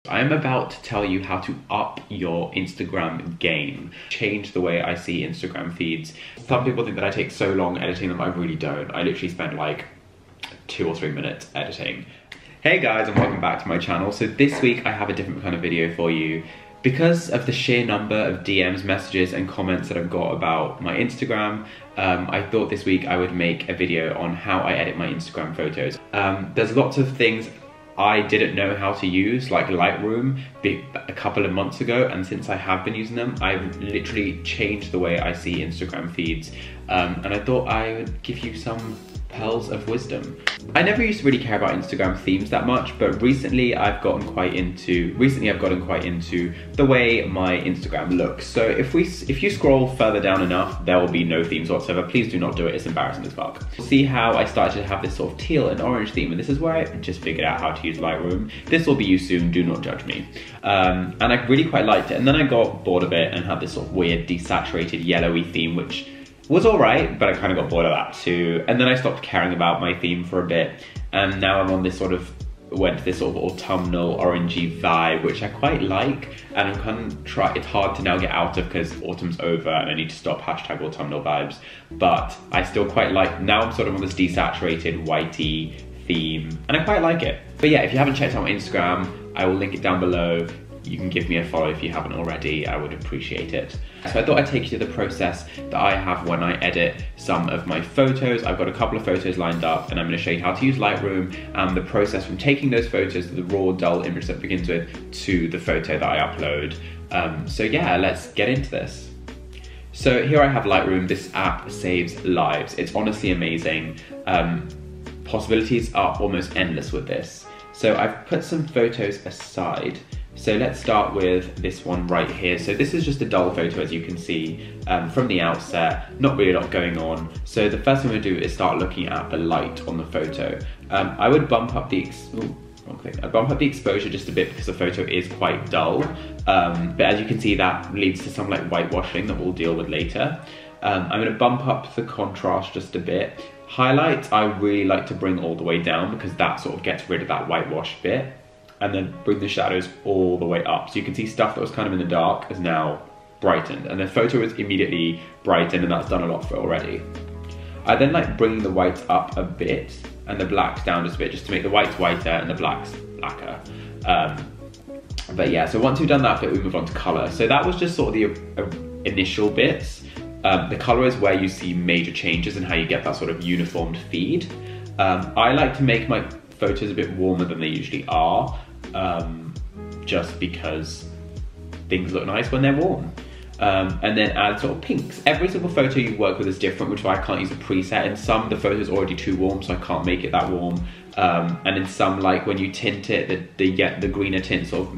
I'm about to tell you how to up your Instagram game. Change the way I see Instagram feeds. Some people think that I take so long editing them. I really don't. I literally spend like 2 or 3 minutes editing. Hey guys, and welcome back to my channel. So this week I have a different kind of video for you. Because of the sheer number of DMs, messages and comments that I've got about my Instagram, I thought this week I would make a video on how I edit my Instagram photos. There's lots of things I didn't know how to use, like Lightroom, a couple of months ago, and since I have been using them, I've literally changed the way I see Instagram feeds, and I thought I would give you some pearls of wisdom. I never used to really care about Instagram themes that much, but recently I've gotten quite into the way my Instagram looks. So if you scroll further down enough, there will be no themes whatsoever. Please do not do it, it's embarrassing as fuck. See how I started to have this sort of teal and orange theme, and this is where I just figured out how to use Lightroom. This will be used soon, do not judge me. And I really quite liked it, and then I got bored of it and had this sort of weird desaturated yellowy theme, which was alright, but I kind of got bored of that too. And then I stopped caring about my theme for a bit, and now I'm on this sort of, went to this sort of autumnal orangey vibe, which I quite like, and I'm kind of it's hard to now get out of because autumn's over and I need to stop hashtag autumnal vibes, but I still quite like, now I'm sort of on this desaturated whitey theme, and I quite like it. But yeah, if you haven't checked out my Instagram, I will link it down below. You can give me a follow if you haven't already, I would appreciate it. So I thought I'd take you to the process that I have when I edit some of my photos. I've got a couple of photos lined up and I'm gonna show you how to use Lightroom and the process from taking those photos, the raw, dull image that begins with, to the photo that I upload. So yeah, let's get into this. So here I have Lightroom. This app saves lives. It's honestly amazing. Possibilities are almost endless with this. So I've put some photos aside. So let's start with this one right here. So this is just a dull photo, as you can see from the outset, not really a lot going on. So the first thing we're gonna do is start looking at the light on the photo. I would bump up the exposure just a bit because the photo is quite dull. But as you can see, that leads to some like whitewashing that we'll deal with later. I'm gonna bump up the contrast just a bit. Highlights, I really like to bring all the way down because that sort of gets rid of that whitewash bit. And then bring the shadows all the way up. So you can see stuff that was kind of in the dark is now brightened, and the photo is immediately brightened, and that's done a lot for it already. I then like bringing the whites up a bit and the blacks down just a bit, just to make the whites whiter and the blacks blacker. But yeah, so once we've done that bit, we move on to color. So that was just sort of the initial bits. The color is where you see major changes and how you get that sort of uniformed feed. I like to make my photos a bit warmer than they usually are, just because things look nice when they're warm. And then add sort of pinks. Every single photo you work with is different, which is why I can't use a preset. In some, the photo is already too warm, so I can't make it that warm. And in some, like when you tint it, the greener tint sort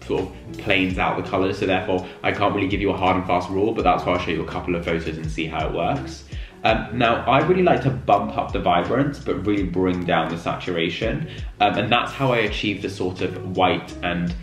of planes out the colors, so therefore I can't really give you a hard and fast rule, but that's why I'll show you a couple of photos and see how it works. Now, I really like to bump up the vibrance, but really bring down the saturation. And that's how I achieve the sort of white and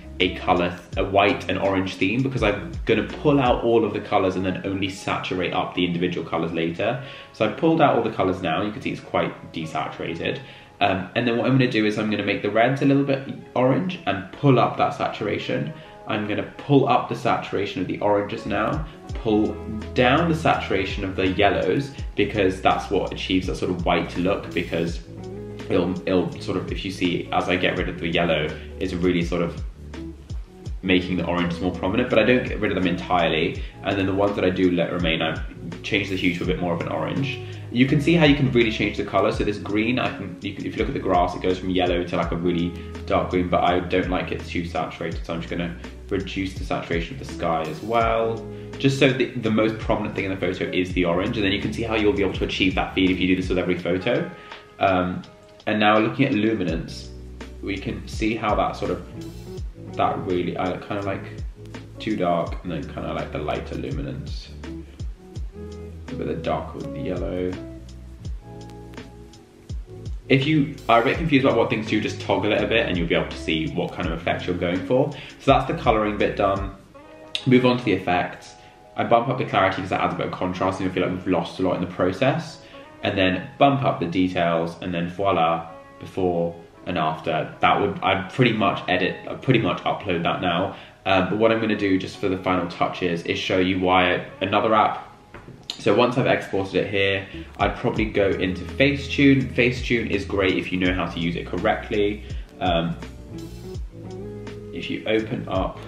white and orange theme, because I'm gonna pull out all of the colors and then only saturate up the individual colors later. So I've pulled out all the colors now. You can see it's quite desaturated. And then what I'm gonna do is I'm gonna make the reds a little bit orange and pull up that saturation. I'm gonna pull up the saturation of the oranges now, pull down the saturation of the yellows, because that's what achieves that sort of white look, because it'll sort of, if you see, as I get rid of the yellow, it's really sort of making the orange more prominent, but I don't get rid of them entirely. And then the ones that I do let remain, I change the hue to a bit more of an orange. You can see how you can really change the color. So this green, if you look at the grass, it goes from yellow to like a really dark green, but I don't like it too saturated, so I'm just gonna reduce the saturation of the sky as well, just so the most prominent thing in the photo is the orange, and then you can see how you'll be able to achieve that feed if you do this with every photo. And now looking at luminance, we can see how that sort of, that really, I kind of like too dark, and then kind of like the lighter luminance, a bit of dark with the yellow. If you are a bit confused about what things do, just toggle it a bit and you'll be able to see what kind of effect you're going for. So that's the coloring bit done. Move on to the effects. I bump up the clarity because that adds a bit of contrast and you feel like we've lost a lot in the process. And then bump up the details, and then voila, before and after. I'd pretty much upload that now. But what I'm going to do just for the final touches is show you why another app. So once I've exported it here, I'd probably go into Facetune. Facetune is great if you know how to use it correctly. If you open up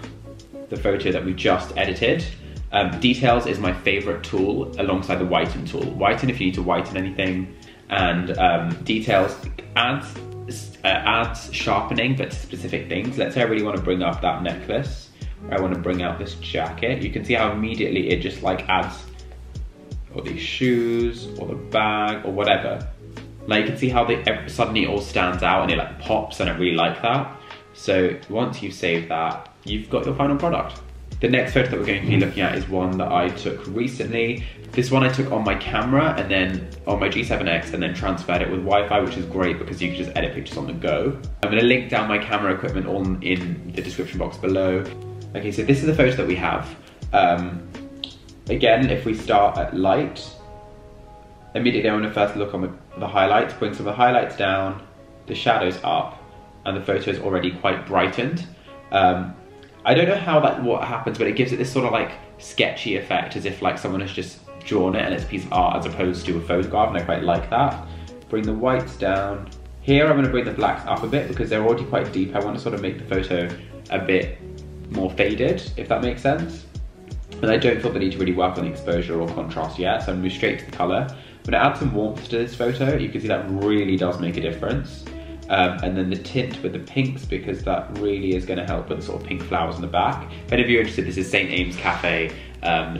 the photo that we just edited, Details is my favorite tool alongside the Whiten tool. Whiten if you need to whiten anything, and Details adds sharpening but to specific things. Let's say I really want to bring up that necklace, or I want to bring out this jacket. You can see how immediately it just like adds, or these shoes, or the bag, or whatever. Like you can see how suddenly it all stands out and it like pops, and I really like that. So once you've saved that, you've got your final product. The next photo that we're going to be looking at is one that I took recently. This one I took on my camera and then on my G7X and then transferred it with Wi-Fi, which is great because you can just edit pictures on the go. I'm going to link down my camera equipment in the description box below. Okay, so this is the photo that we have. Again, if we start at light, immediately I want to first look on the highlights, bring some of the highlights down, the shadows up, and the photo is already quite brightened. I don't know what happens, but it gives it this sort of like sketchy effect, as if like someone has just drawn it and it's a piece of art as opposed to a photograph, and I quite like that. Bring the whites down. Here I'm going to bring the blacks up a bit because they're already quite deep. I want to sort of make the photo a bit more faded, if that makes sense. And I don't feel the need to really work on the exposure or contrast yet, so I'm going to move straight to the colour. I'm going to add some warmth to this photo. You can see that really does make a difference. And then the tint with the pinks, because that really is going to help with the sort of pink flowers in the back. If any of you are interested, this is St. Ames Cafe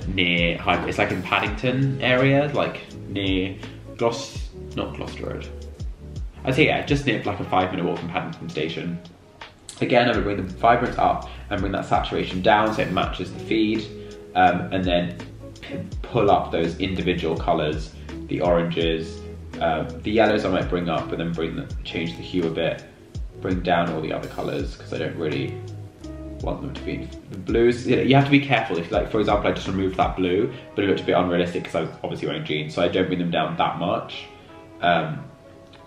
near, it's like in Paddington area, like near not Gloucester Road. I'd say yeah, just near like a 5-minute walk from Paddington Station. Again, I'm going to bring the vibrance up and bring that saturation down so it matches the feed, and then pull up those individual colours, the oranges, the yellows I might bring up, and then change the hue a bit, bring down all the other colours because I don't really want them to be the blues. You have to be careful. If, like, for example, I just removed that blue, but it looked a bit unrealistic because I was obviously wearing jeans, so I don't bring them down that much.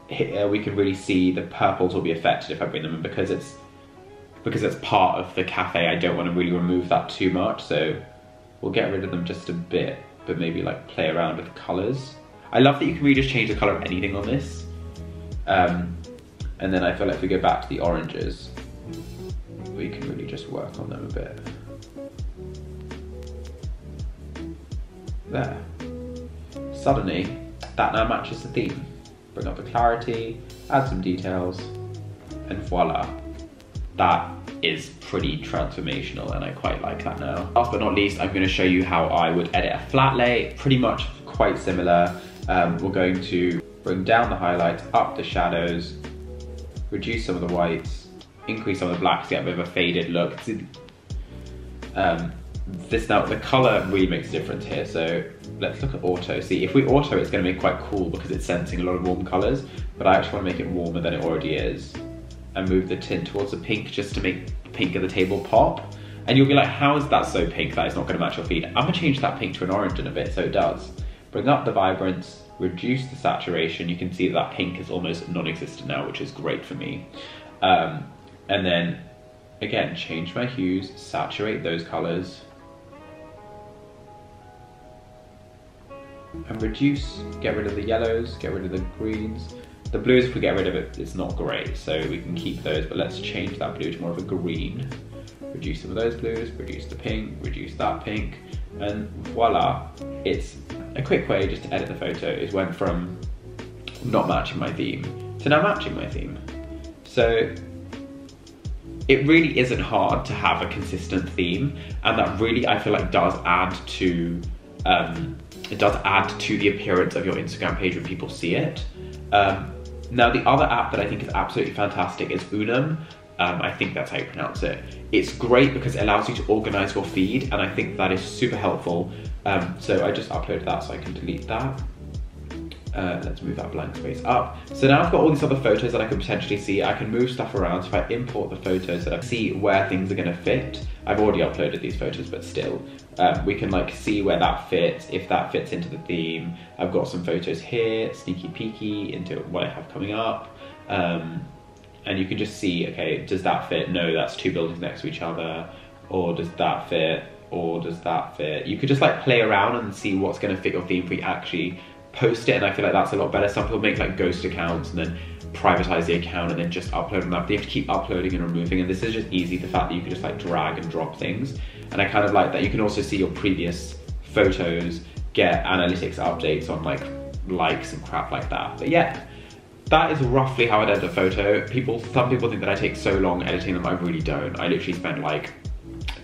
Here we can really see the purples will be affected if I bring them in, because it's part of the cafe. I don't want to really remove that too much, so we'll get rid of them just a bit, but maybe like play around with the colours. I love that you can really just change the colour of anything on this. And then I feel like if we go back to the oranges, we can really just work on them a bit. There. Suddenly, that now matches the theme. Bring up the clarity, add some details, and voila. That is pretty transformational, and I quite like that now. Last but not least, I'm going to show you how I would edit a flat lay. Pretty much quite similar. We're going to bring down the highlights, up the shadows, reduce some of the whites, increase some of the blacks, get a bit of a faded look. The colour really makes a difference here, so let's look at auto. See, if we auto, it's going to be quite cool because it's sensing a lot of warm colours, but I actually want to make it warmer than it already is. And move the tint towards the pink just to make the pink of the table pop. And you'll be like, how is that so pink that it's not going to match your feed? I'm going to change that pink to an orange in a bit so it does. Bring up the vibrance, reduce the saturation. You can see that pink is almost non-existent now, which is great for me. And then, again, change my hues, saturate those colours. And reduce, get rid of the yellows, get rid of the greens. The blues, if we get rid of it, it's not great, so we can keep those, but let's change that blue to more of a green. Reduce some of those blues, reduce the pink, reduce that pink, and voila. It's a quick way just to edit the photo. It went from not matching my theme to now matching my theme. So it really isn't hard to have a consistent theme, and that really, I feel like, does add to the appearance of your Instagram page when people see it. Now, the other app that I think is absolutely fantastic is Unum. I think that's how you pronounce it. It's great because it allows you to organize your feed, and I think that is super helpful. So I just uploaded that so I can delete that. Let's move that blank space up. So now I've got all these other photos that I can potentially see. I can move stuff around. So if I import the photos, I see where things are going to fit. I've already uploaded these photos, but still, we can like see where that fits, if that fits into the theme. I've got some photos here, sneaky peeky into what I have coming up. and you can just see, okay, does that fit? No, that's two buildings next to each other. Or does that fit? Or does that fit? You could just like play around and see what's going to fit your theme if we actually post it, and I feel like that's a lot better. Some people make like ghost accounts and then privatize the account and then just upload them up. They have to keep uploading and removing, and this is just easy, the fact that you can just like drag and drop things. And I kind of like that. You can also see your previous photos, get analytics updates on like likes and crap like that. But yeah, that is roughly how I edit a photo. Some people think that I take so long editing them. I really don't. I literally spend like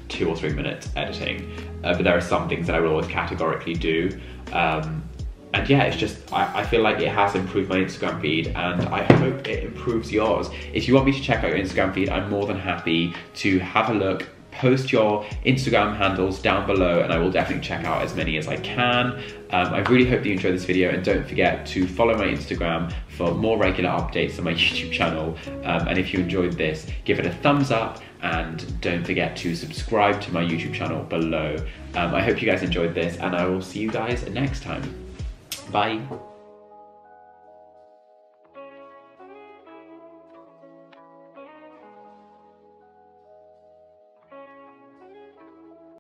2 or 3 minutes editing, but there are some things that I will always categorically do. And yeah, it's just, I feel like it has improved my Instagram feed, and I hope it improves yours. If you want me to check out your Instagram feed, I'm more than happy to have a look. Post your Instagram handles down below and I will definitely check out as many as I can. I really hope that you enjoyed this video, and don't forget to follow my Instagram for more regular updates on my YouTube channel. And if you enjoyed this, give it a thumbs up, and don't forget to subscribe to my YouTube channel below. I hope you guys enjoyed this, and I will see you guys next time. Bye.